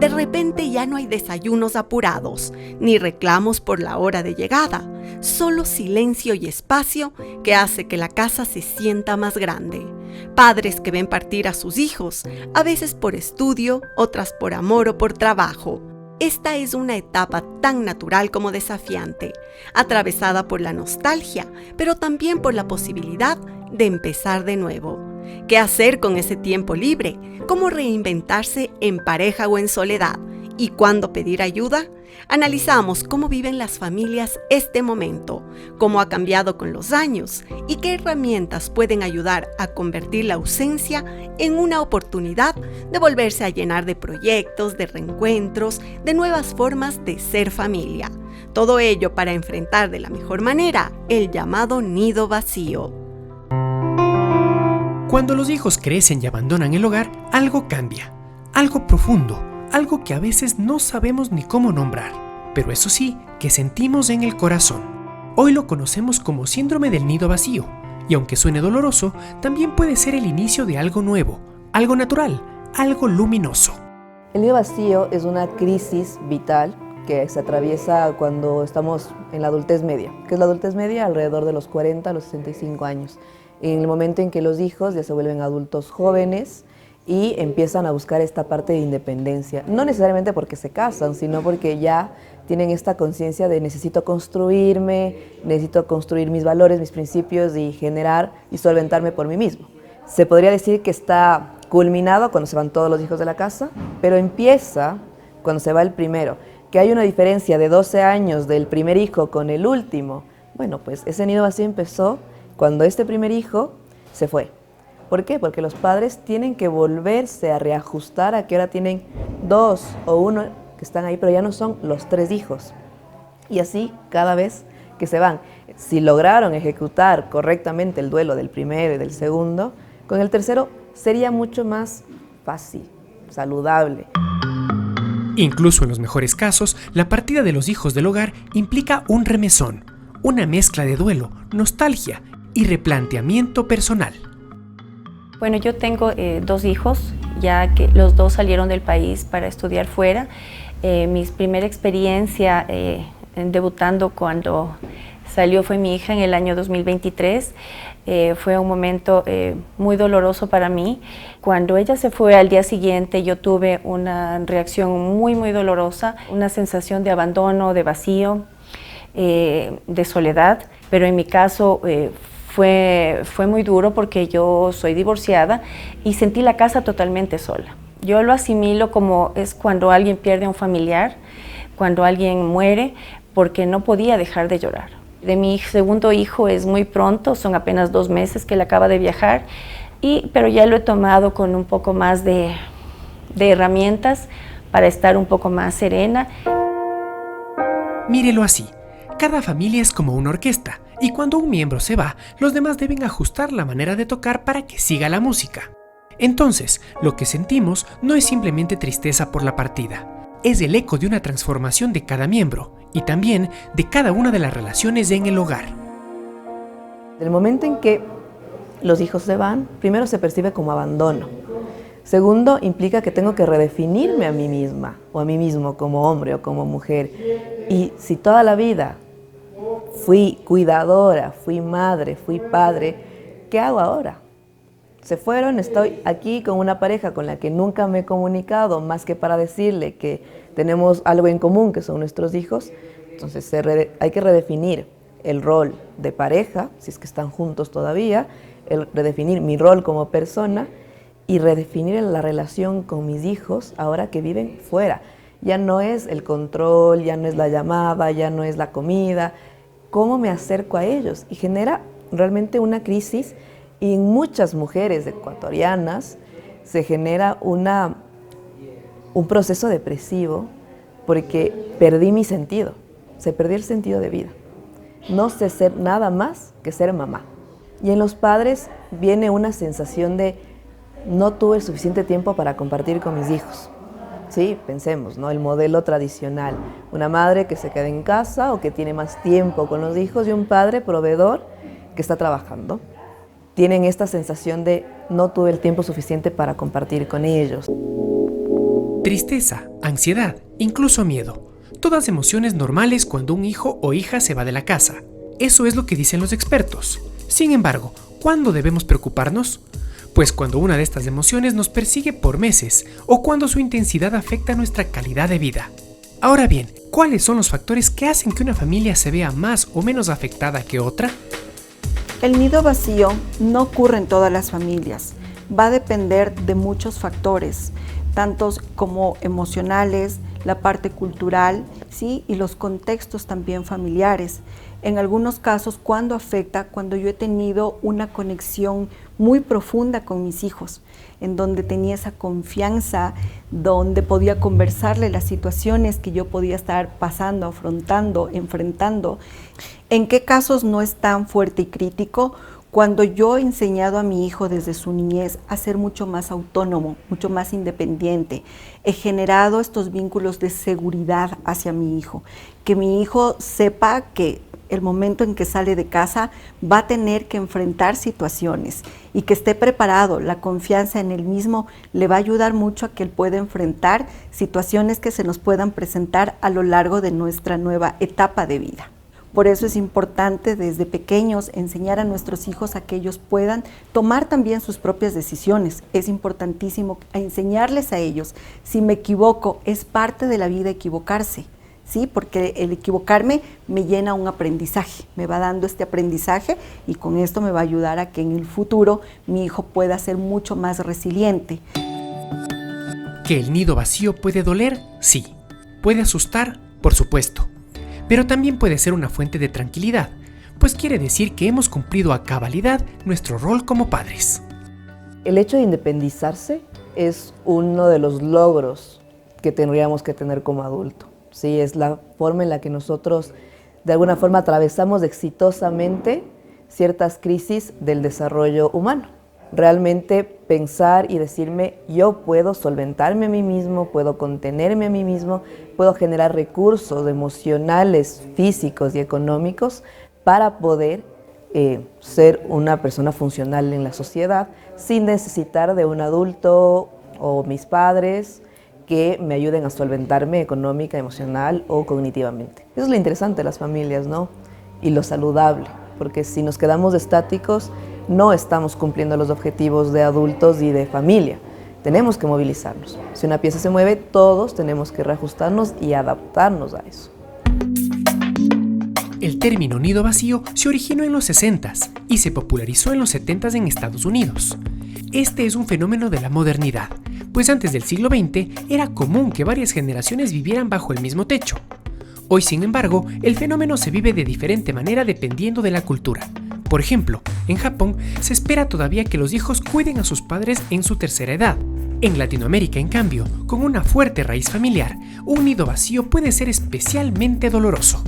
De repente ya no hay desayunos apurados, ni reclamos por la hora de llegada, solo silencio y espacio que hace que la casa se sienta más grande. Padres que ven partir a sus hijos, a veces por estudio, otras por amor o por trabajo. Esta es una etapa tan natural como desafiante, atravesada por la nostalgia, pero también por la posibilidad de empezar de nuevo. ¿Qué hacer con ese tiempo libre? ¿Cómo reinventarse en pareja o en soledad? ¿Y cuándo pedir ayuda? Analizamos cómo viven las familias este momento, cómo ha cambiado con los años y qué herramientas pueden ayudar a convertir la ausencia en una oportunidad de volverse a llenar de proyectos, de reencuentros, de nuevas formas de ser familia. Todo ello para enfrentar de la mejor manera el llamado nido vacío. Cuando los hijos crecen y abandonan el hogar, algo cambia, algo profundo, algo que a veces no sabemos ni cómo nombrar, pero eso sí, que sentimos en el corazón. Hoy lo conocemos como síndrome del nido vacío, y aunque suene doloroso, también puede ser el inicio de algo nuevo, algo natural, algo luminoso. El nido vacío es una crisis vital que se atraviesa cuando estamos en la adultez media. ¿Qué es la adultez media? Alrededor de los 40 a los 65 años. En el momento en que los hijos ya se vuelven adultos jóvenes y empiezan a buscar esta parte de independencia. No necesariamente porque se casan, sino porque ya tienen esta conciencia de necesito construirme, necesito construir mis valores, mis principios y generar y solventarme por mí mismo. Se podría decir que está culminado cuando se van todos los hijos de la casa, pero empieza cuando se va el primero. Que hay una diferencia de 12 años del primer hijo con el último. Bueno, pues ese nido vacío empezó cuando este primer hijo se fue. ¿Por qué? Porque los padres tienen que volverse a reajustar a que ahora tienen 2 o 1 que están ahí, pero ya no son los 3 hijos. Y así cada vez que se van. Si lograron ejecutar correctamente el duelo del primero y del segundo, con el tercero sería mucho más fácil, saludable. Incluso en los mejores casos, la partida de los hijos del hogar implica un remesón, una mezcla de duelo, nostalgia y replanteamiento personal. Bueno, yo tengo 2 hijos, ya que los 2 salieron del país para estudiar fuera. Mi primera experiencia debutando cuando salió fue mi hija en el año 2023. Fue un momento muy doloroso para mí. Cuando ella se fue al día siguiente, yo tuve una reacción muy, muy dolorosa, una sensación de abandono, de vacío, de soledad, pero en mi caso fue muy duro porque yo soy divorciada y sentí la casa totalmente sola. Yo lo asimilo como es cuando alguien pierde a un familiar, cuando alguien muere, porque no podía dejar de llorar. De mi segundo hijo es muy pronto, son apenas 2 meses que él acaba de viajar, pero ya lo he tomado con un poco más de herramientas para estar un poco más serena. Mírelo así, cada familia es como una orquesta, y cuando un miembro se va, los demás deben ajustar la manera de tocar para que siga la música. Entonces, lo que sentimos no es simplemente tristeza por la partida, es el eco de una transformación de cada miembro y también de cada una de las relaciones en el hogar. En el momento en que los hijos se van, primero se percibe como abandono. Segundo, implica que tengo que redefinirme a mí misma o a mí mismo como hombre o como mujer. Y si toda la vida fui cuidadora, fui madre, fui padre, ¿qué hago ahora? Se fueron, estoy aquí con una pareja con la que nunca me he comunicado más que para decirle que tenemos algo en común, que son nuestros hijos. Entonces hay que redefinir el rol de pareja, si es que están juntos todavía, redefinir mi rol como persona y redefinir la relación con mis hijos ahora que viven fuera. Ya no es el control, ya no es la llamada, ya no es la comida. ¿Cómo me acerco a ellos? Y genera realmente una crisis. Y en muchas mujeres ecuatorianas se genera un proceso depresivo porque perdí mi sentido, se perdió el sentido de vida. No sé ser nada más que ser mamá. Y en los padres viene una sensación de no tuve el suficiente tiempo para compartir con mis hijos. Sí, pensemos, ¿no? El modelo tradicional, una madre que se queda en casa o que tiene más tiempo con los hijos y un padre proveedor que está trabajando. Tienen esta sensación de no tuve el tiempo suficiente para compartir con ellos. tristeza, ansiedad, incluso miedo. Todas emociones normales cuando un hijo o hija se va de la casa. Eso es lo que dicen los expertos. Sin embargo, ¿cuándo debemos preocuparnos? Pues cuando una de estas emociones nos persigue por meses o cuando su intensidad afecta nuestra calidad de vida. Ahora bien, ¿cuáles son los factores que hacen que una familia se vea más o menos afectada que otra? El nido vacío no ocurre en todas las familias. Va a depender de muchos factores, tantos como emocionales, la parte cultural, ¿sí? Y los contextos también familiares. En algunos casos, cuando afecta, cuando yo he tenido una conexión muy profunda con mis hijos, en donde tenía esa confianza, donde podía conversarle las situaciones que yo podía estar pasando, afrontando, enfrentando. ¿En qué casos no es tan fuerte y crítico? Cuando yo he enseñado a mi hijo desde su niñez a ser mucho más autónomo, mucho más independiente, he generado estos vínculos de seguridad hacia mi hijo, que mi hijo sepa que el momento en que sale de casa va a tener que enfrentar situaciones y que esté preparado. La confianza en él mismo le va a ayudar mucho a que él pueda enfrentar situaciones que se nos puedan presentar a lo largo de nuestra nueva etapa de vida. Por eso es importante desde pequeños enseñar a nuestros hijos a que ellos puedan tomar también sus propias decisiones. Es importantísimo enseñarles a ellos, si me equivoco, es parte de la vida equivocarse, ¿sí? Porque el equivocarme me llena un aprendizaje, me va dando este aprendizaje y con esto me va a ayudar a que en el futuro mi hijo pueda ser mucho más resiliente. ¿Que el nido vacío puede doler? Sí. ¿Puede asustar? Por supuesto. Pero también puede ser una fuente de tranquilidad, pues quiere decir que hemos cumplido a cabalidad nuestro rol como padres. El hecho de independizarse es uno de los logros que tendríamos que tener como adulto. Sí, es la forma en la que nosotros de alguna forma atravesamos exitosamente ciertas crisis del desarrollo humano. Realmente pensar y decirme, yo puedo solventarme a mí mismo, puedo contenerme a mí mismo, puedo generar recursos emocionales, físicos y económicos para poder ser una persona funcional en la sociedad sin necesitar de un adulto o mis padres que me ayuden a solventarme económica, emocional o cognitivamente. Eso es lo interesante de las familias, ¿no? Y lo saludable, porque si nos quedamos estáticos, no estamos cumpliendo los objetivos de adultos y de familia. Tenemos que movilizarnos. Si una pieza se mueve, todos tenemos que reajustarnos y adaptarnos a eso. El término nido vacío se originó en los 60s y se popularizó en los 70s en Estados Unidos. Este es un fenómeno de la modernidad, pues antes del siglo XX era común que varias generaciones vivieran bajo el mismo techo. Hoy, sin embargo, el fenómeno se vive de diferente manera dependiendo de la cultura. Por ejemplo, en Japón se espera todavía que los hijos cuiden a sus padres en su tercera edad. En Latinoamérica, en cambio, con una fuerte raíz familiar, un nido vacío puede ser especialmente doloroso.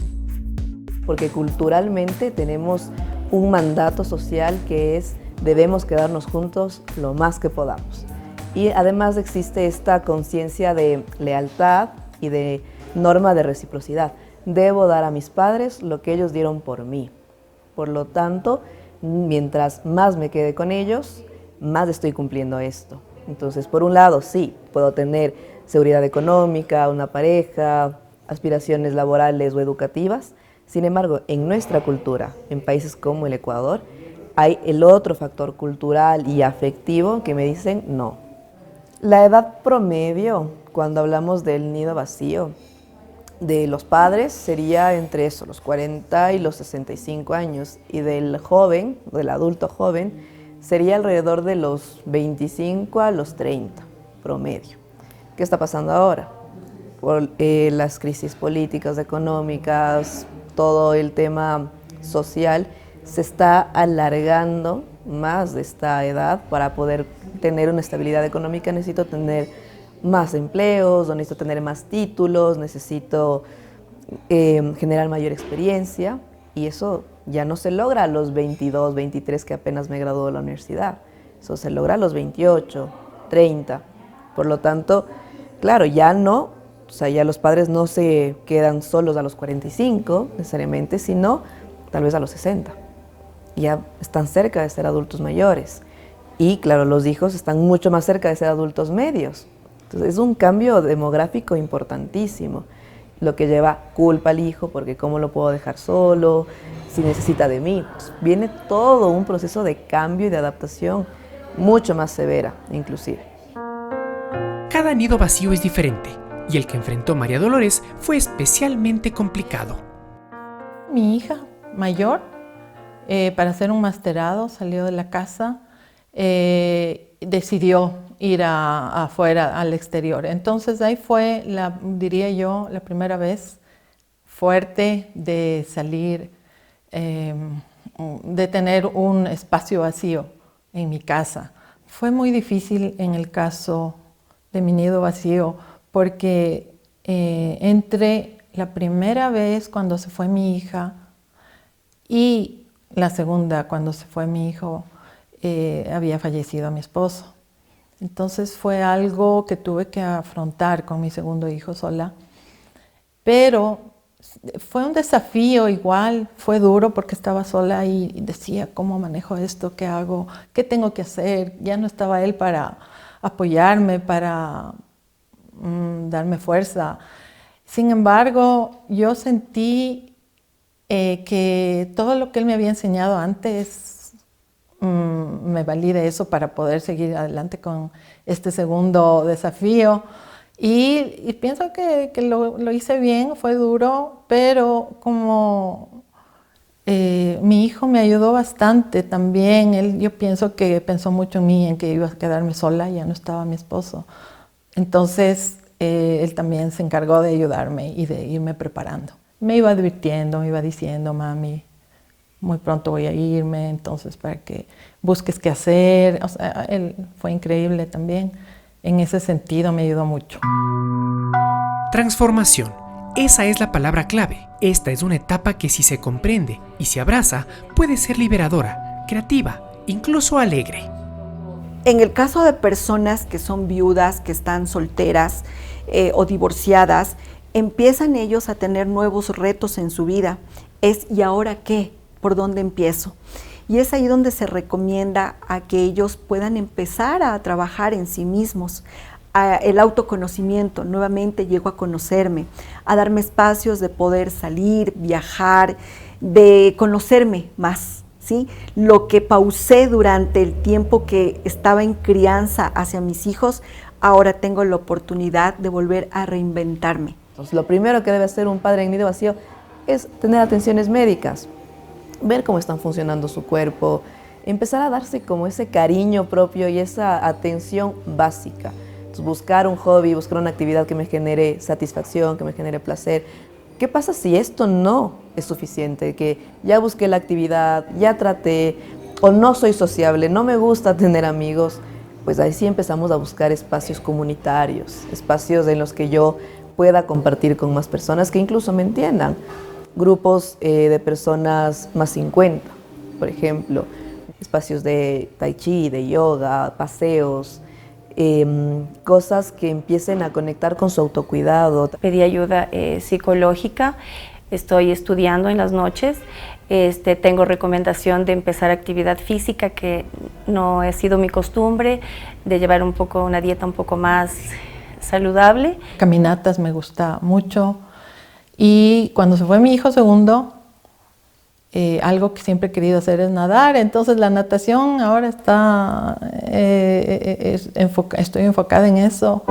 Porque culturalmente tenemos un mandato social que es debemos quedarnos juntos lo más que podamos. Y además existe esta conciencia de lealtad y de norma de reciprocidad. Debo dar a mis padres lo que ellos dieron por mí. Por lo tanto, mientras más me quede con ellos, más estoy cumpliendo esto. Entonces, por un lado, sí, puedo tener seguridad económica, una pareja, aspiraciones laborales o educativas. Sin embargo, en nuestra cultura, en países como el Ecuador, hay el otro factor cultural y afectivo que me dicen no. La edad promedio, cuando hablamos del nido vacío, de los padres sería entre eso, los 40 y los 65 años, y del joven, del adulto joven, sería alrededor de los 25 a los 30, promedio. ¿Qué está pasando ahora? Por las crisis políticas, económicas, todo el tema social, se está alargando más de esta edad. Para poder tener una estabilidad económica necesito tener más empleos, necesito tener más títulos, necesito generar mayor experiencia, y eso ya no se logra a los 22, 23 que apenas me graduó de la universidad. Eso se logra a los 28, 30. Por lo tanto, claro, ya los padres no se quedan solos a los 45 necesariamente, sino tal vez a los 60. Ya están cerca de ser adultos mayores. Y claro, los hijos están mucho más cerca de ser adultos medios. Entonces es un cambio demográfico importantísimo, lo que lleva culpa al hijo, porque cómo lo puedo dejar solo, si necesita de mí. Pues viene todo un proceso de cambio y de adaptación mucho más severa, inclusive. Cada nido vacío es diferente, y el que enfrentó María Dolores fue especialmente complicado. Mi hija mayor, para hacer un masterado, salió de la casa, decidió ir afuera, al exterior. Entonces ahí fue, diría yo, la primera vez fuerte de salir, de tener un espacio vacío en mi casa. Fue muy difícil en el caso de mi nido vacío porque entre la primera vez cuando se fue mi hija y la segunda cuando se fue mi hijo, había fallecido mi esposo. Entonces fue algo que tuve que afrontar con mi segundo hijo sola, pero fue un desafío igual, fue duro porque estaba sola y decía, ¿cómo manejo esto? ¿Qué hago? ¿Qué tengo que hacer? Ya no estaba él para apoyarme, para darme fuerza. Sin embargo, yo sentí que todo lo que él me había enseñado antes me valí de eso para poder seguir adelante con este segundo desafío. Y pienso que lo hice bien, fue duro, pero como mi hijo me ayudó bastante también. Yo pienso que pensó mucho en mí, en que iba a quedarme sola, ya no estaba mi esposo. Entonces, él también se encargó de ayudarme y de irme preparando. Me iba advirtiendo, me iba diciendo, mami, muy pronto voy a irme, entonces para que busques qué hacer. O sea, él fue increíble también. En ese sentido me ayudó mucho. Transformación. Esa es la palabra clave. Esta es una etapa que si se comprende y se abraza, puede ser liberadora, creativa, incluso alegre. En el caso de personas que son viudas, que están solteras o divorciadas, empiezan ellos a tener nuevos retos en su vida. ¿Y ahora qué? ¿Por dónde empiezo? Y es ahí donde se recomienda a que ellos puedan empezar a trabajar en sí mismos, el autoconocimiento. Nuevamente llego a conocerme, a darme espacios de poder salir, viajar, de conocerme más, ¿sí? Lo que pausé durante el tiempo que estaba en crianza hacia mis hijos, ahora tengo la oportunidad de volver a reinventarme. Entonces, lo primero que debe hacer un padre en nido vacío es tener atenciones médicas, ver cómo están funcionando su cuerpo, empezar a darse como ese cariño propio y esa atención básica. Entonces, buscar un hobby, buscar una actividad que me genere satisfacción, que me genere placer. ¿Qué pasa si esto no es suficiente? Que ya busqué la actividad, ya traté, o no soy sociable, no me gusta tener amigos. Pues ahí sí empezamos a buscar espacios comunitarios, espacios en los que yo pueda compartir con más personas que incluso me entiendan. Grupos de personas más 50, por ejemplo, espacios de tai chi, de yoga, paseos, cosas que empiecen a conectar con su autocuidado. Pedí ayuda psicológica, estoy estudiando en las noches, tengo recomendación de empezar actividad física que no ha sido mi costumbre, de llevar una dieta un poco más saludable. Caminatas me gusta mucho. Y cuando se fue mi hijo segundo, algo que siempre he querido hacer es nadar. Entonces la natación ahora estoy enfocada en eso.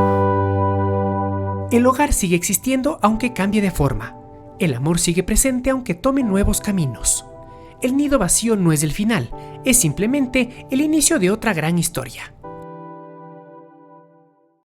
El hogar sigue existiendo aunque cambie de forma. El amor sigue presente aunque tome nuevos caminos. El nido vacío no es el final, es simplemente el inicio de otra gran historia.